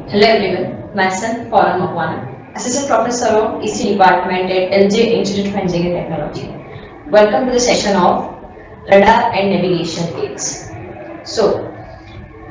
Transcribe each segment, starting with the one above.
Hello everyone, myself Paula Makwana, Assistant Professor of EC Department at LJ Institute for Engineering Technology. Welcome to the session of Radar and Navigation Aids. So,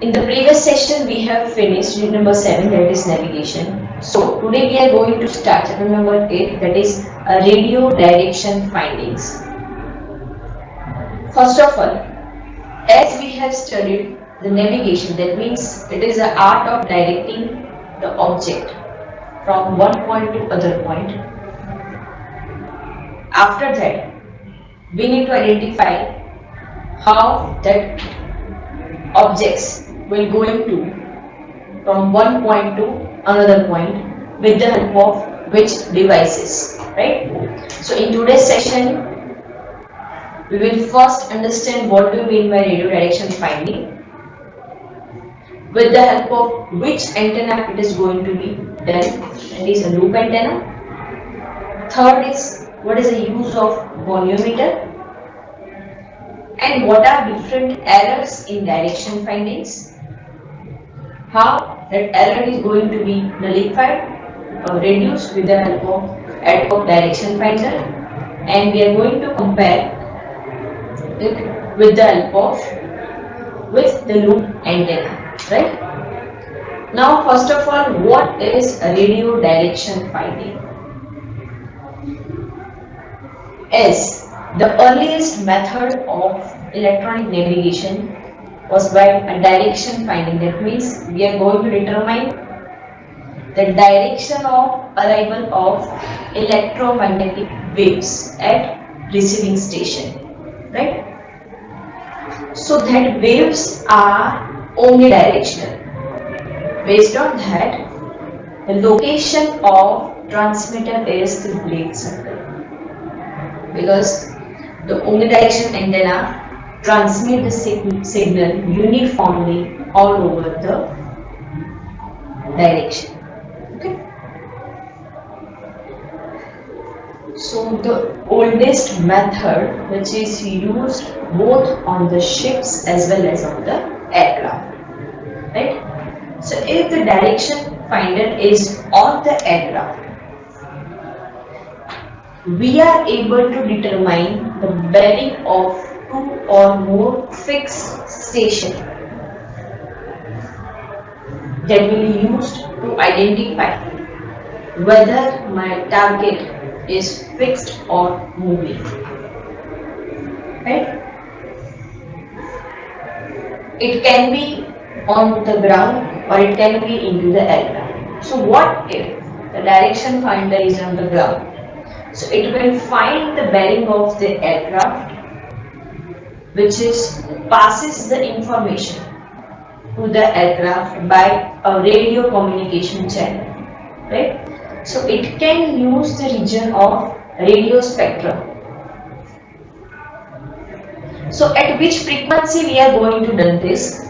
in the previous session we have finished unit number 7, that is navigation. So, today we are going to start chapter number 8, that is radio direction findings. First of all, as we have studied the navigation, that means it is the art of directing the object from one point to other point. After that, we need to identify how that objects will go into from one point to another point with the help of which devices, right? So in today's session, we will first understand what do we mean by radio direction finding, with the help of which antenna it is going to be done, that is a loop antenna. Third is what is the use of goniometer and what are different errors in direction findings, how that error is going to be nullified or reduced with the help of ad hoc direction finder, and we are going to compare it with the help of the loop antenna, right? Now first of all, what is a radio direction finding? As the earliest method of electronic navigation was by a direction finding, that means we are going to determine the direction of arrival of electromagnetic waves at receiving station, right? So that waves are omnidirectional. Based on that, the location of transmitter is the blade circle, because the omnidirectional antenna transmit the signal uniformly all over the direction. Okay. So the oldest method which is used both on the ships as well as on the aircraft, right? So if the direction finder is on the aircraft, we are able to determine the bearing of two or more fixed stations that will be used to identify whether my target is fixed or moving, right? It can be on the ground or it can be into the aircraft. So what if the direction finder is on the ground? So it will find the bearing of the aircraft, which passes the information to the aircraft by a radio communication channel, right? So it can use the region of radio spectrum. So at which frequency we are going to do this?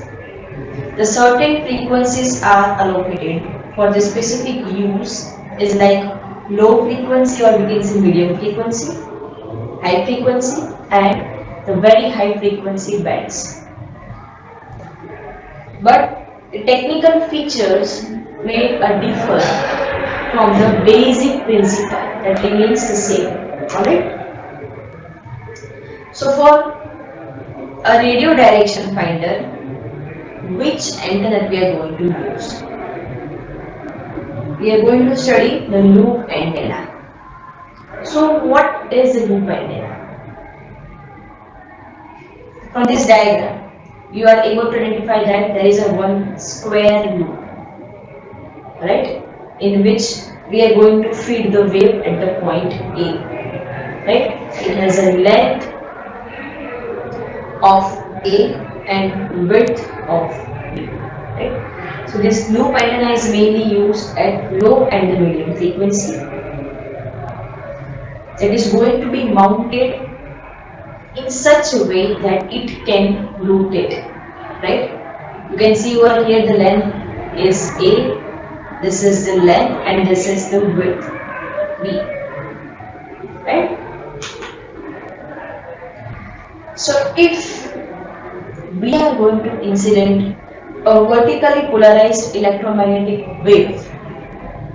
The certain frequencies are allocated for the specific use, is like low frequency, or we can say medium frequency, high frequency, and the very high frequency bands. But the technical features may differ from the basic principle that remains the same. Alright? So for a radio direction finder, which antenna we are going to use? We are going to study the loop antenna. So what is the loop antenna? From this diagram, you are able to identify that there is a one square loop, right, in which we are going to feed the wave at the point A, right? It has a length of A and width of B, right? So this loop antenna is mainly used at low and the medium frequency. It is going to be mounted in such a way that it can rotate, right? You can see over here the length is A, this is the length, and this is the width B, right? So if we are going to incident a vertically polarized electromagnetic wave.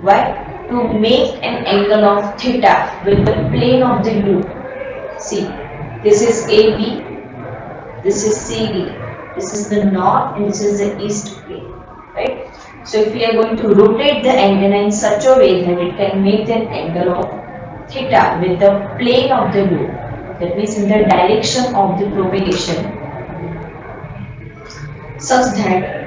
Why? To make an angle of theta with the plane of the loop. See, this is AB, this is CD, this is the north and this is the east plane, right? So if we are going to rotate the antenna in such a way that it can make an angle of theta with the plane of the loop, that means in the direction of the propagation, such that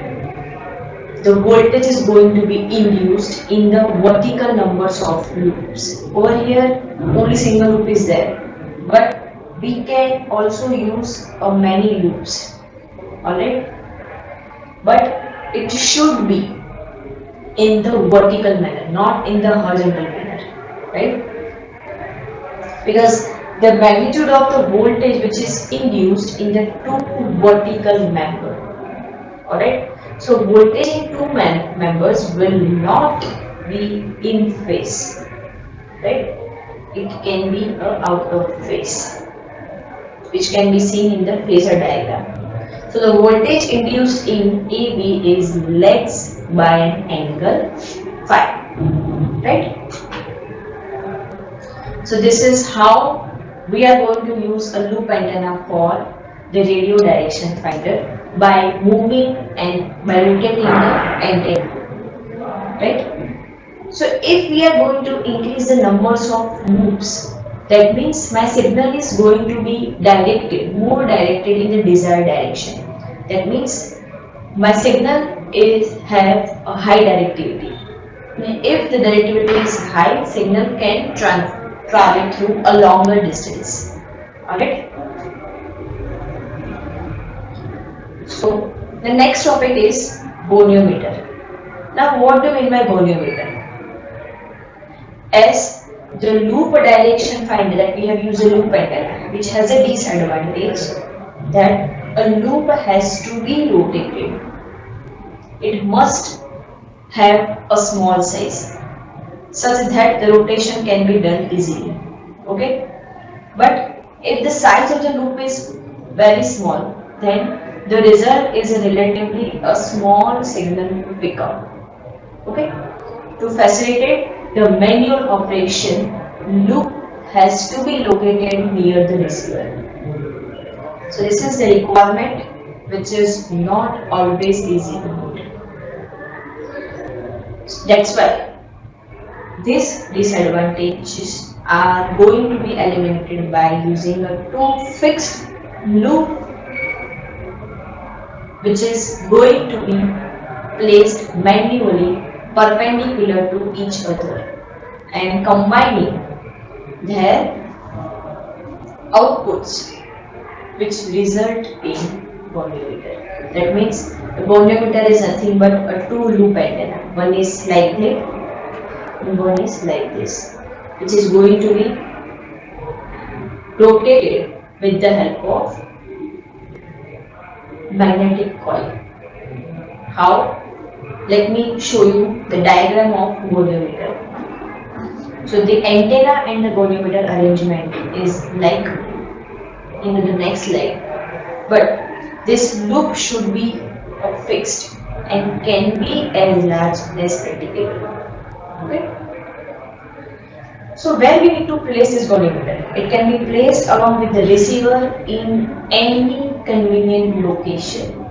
the voltage is going to be induced in the vertical numbers of loops. Over here only single loop is there, but we can also use many loops, alright, but it should be in the vertical manner, not in the horizontal manner, right? Because the magnitude of the voltage which is induced in the two vertical member, alright. So voltage in two members will not be in phase, right? It can be out of phase, which can be seen in the phasor diagram. So the voltage induced in AB is less by an angle phi, right? So this is how we are going to use a loop antenna for the radio direction finder by moving and by rotating the antenna, right? So if we are going to increase the numbers of loops, that means my signal is going to be directed, more directed in the desired direction. That means my signal have a high directivity. If the directivity is high, signal can travel through a longer distance. Alright. So the next topic is goniometer. Now what do you mean by goniometer? As the loop direction finder, that we have used a loop antenna, which has a disadvantage that a loop has to be rotated. It must have a small size such that the rotation can be done easily. Okay, but if the size of the loop is very small, then the result is relatively a small signal pickup. Okay, to facilitate the manual operation, loop has to be located near the receiver. So this is the requirement, which is not always easy to meet. That's why these disadvantages are going to be eliminated by using a two fixed loop, which is going to be placed manually perpendicular to each other and combining their outputs, which result in goniometer. That means the goniometer is nothing but a two loop antenna. One is like this and one is like this, which is going to be rotated with the help of magnetic coil. How? Let me show you the diagram of goniometer. So the antenna and the goniometer arrangement is like in the next slide, but this loop should be fixed and can be as large as practicable. Okay. So where we need to place this goniometer? It can be placed along with the receiver in any convenient location,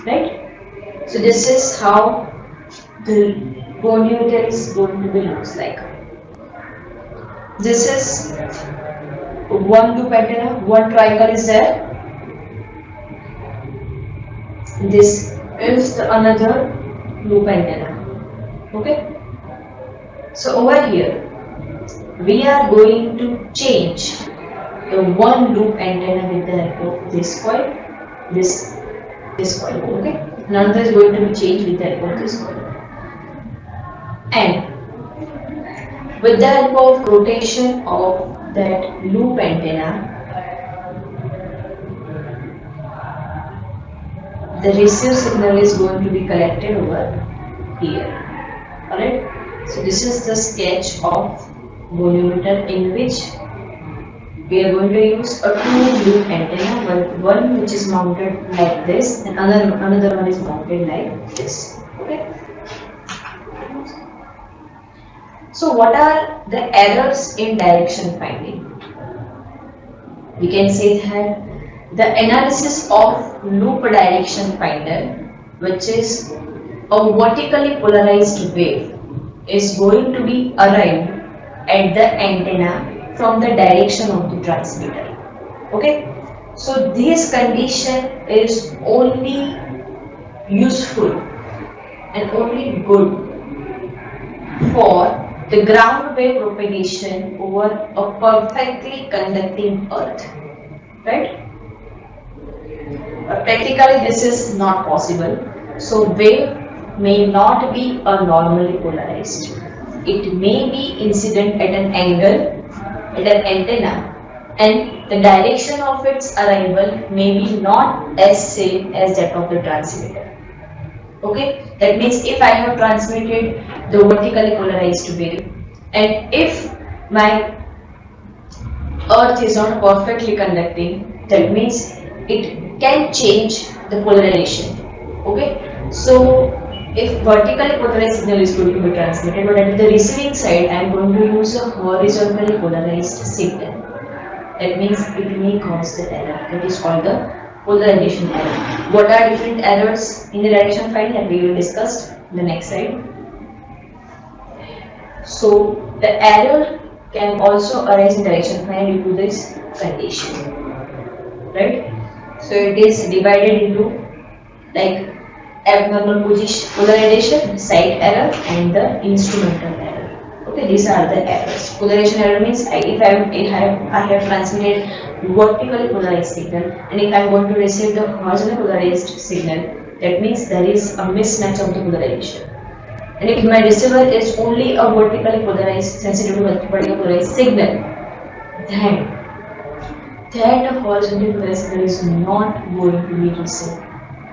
right? So this is how the goniometer is going to be looks like. This is one loop antenna, one triangle is there. This is the another loop antenna. Okay. So over here we are going to change the one loop antenna with the help of this coil, this coil. Okay. Another is going to be changed with the help of this coil. And with the help of rotation of that loop antenna, the received signal is going to be collected over here. Alright. So this is the sketch of goniometer in which we are going to use a two-loop antenna, one which is mounted like this and another one is mounted like this. Okay. So what are the errors in direction finding? We can say that the analysis of loop direction finder, which is a vertically polarized wave, is going to be arrived at the antenna from the direction of the transmitter. Okay, so this condition is only useful and only good for the ground wave propagation over a perfectly conducting earth, right? Practically this is not possible. So wave may not be a normally polarized. It may be incident at an angle at an antenna, and the direction of its arrival may be not as same as that of the transmitter. Okay, that means if I have transmitted the vertically polarized wave and if my earth is not perfectly conducting, that means it can change the polarization. Okay, so if vertically polarized signal is going to be transmitted, but at the receiving side I am going to use a horizontally polarized signal, that means it may cause the error. That is called the polarization error. What are different errors in the direction finder that we will discuss in the next slide. So the error can also arise in direction finder due to this condition, right? So it is divided into like abnormal position polarization, side error, and the instrumental error. Okay, these are the errors. Polarization error means if I have transmitted vertically polarized signal, and if I am going to receive the horizontally polarized signal, that means there is a mismatch of the polarization. And if my receiver is only a vertically polarized, sensitive to vertically polarized signal, then that horizontally polarized signal is not going to be received,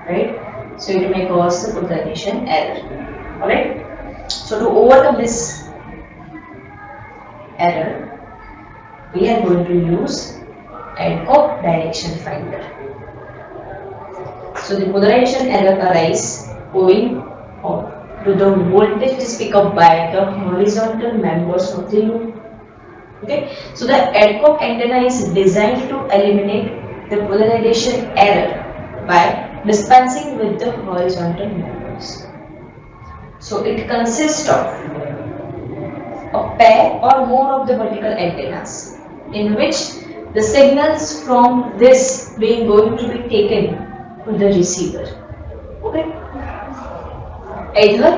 right? So it may cause the polarization error. Alright. So to overcome this error, we are going to use Adcock direction finder. So the polarization error arises owing to the voltage is picked up by the horizontal members of the loop. Okay, so the Adcock antenna is designed to eliminate the polarization error by dispensing with the horizontal members. So it consists of a pair or more of the vertical antennas in which the signals from this being going to be taken to the receiver. Okay, either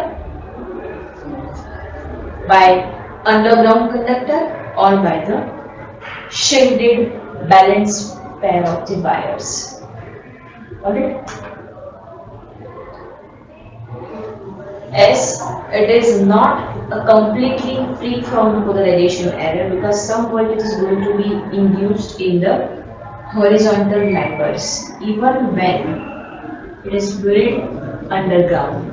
by underground conductor or by the shielded balanced pair of the wires. Alright. As it is not completely free from the polarization error because some voltage is going to be induced in the horizontal members even when it is buried underground.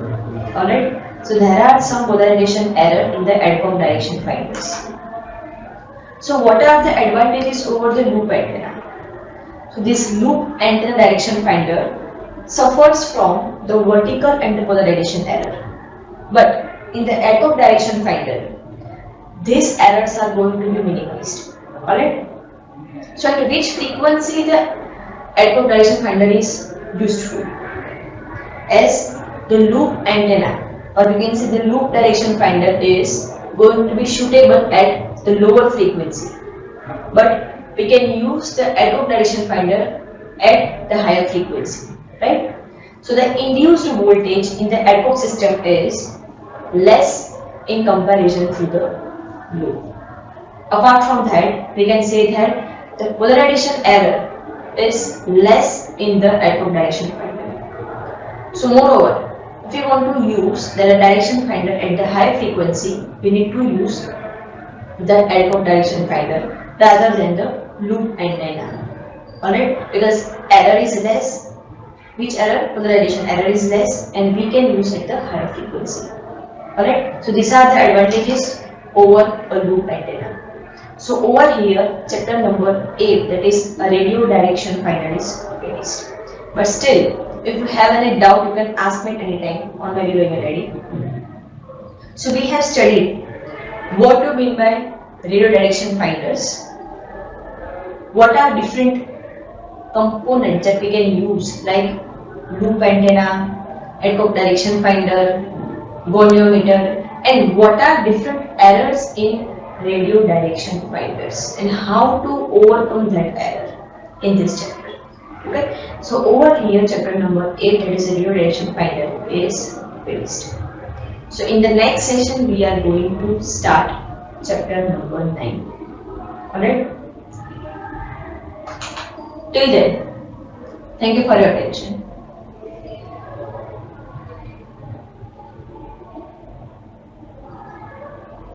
Alright. So there are some polarization error in the Adcock direction finders. So what are the advantages over the loop antenna? So this loop antenna direction finder suffers from the vertical and the polarization error. But in the Adcock direction finder, these errors are going to be minimized. Alright. So at which frequency the Adcock direction finder is useful? As the loop antenna, or we can say the loop direction finder, is going to be suitable at the lower frequency, but we can use the Adcock direction finder at the higher frequency, right? So the induced voltage in the Adcock system is less in comparison to the loop. Apart from that, we can say that the polarization error is less in the Adcock direction finder. So moreover, if we want to use the direction finder at the high frequency, we need to use the Adcock direction finder rather than the loop antenna. Alright, because error is less. Which error? Polarization error is less, and we can use at the higher frequency. Alright, so these are the advantages over a loop antenna. So over here, chapter number 8, that is a radio direction finder is finished. But still, if you have any doubt, you can ask me anytime on my video email ID. So we have studied what do you mean by radio direction finders, what are different components that we can use like loop antenna, Adcock direction finder, goniometer, and what are different errors in radio direction finders and how to overcome that error in this chapter. Okay, so over here chapter number 8, that is radio direction finder, is finished. So in the next session we are going to start chapter number 9. Alright, till then, thank you for your attention.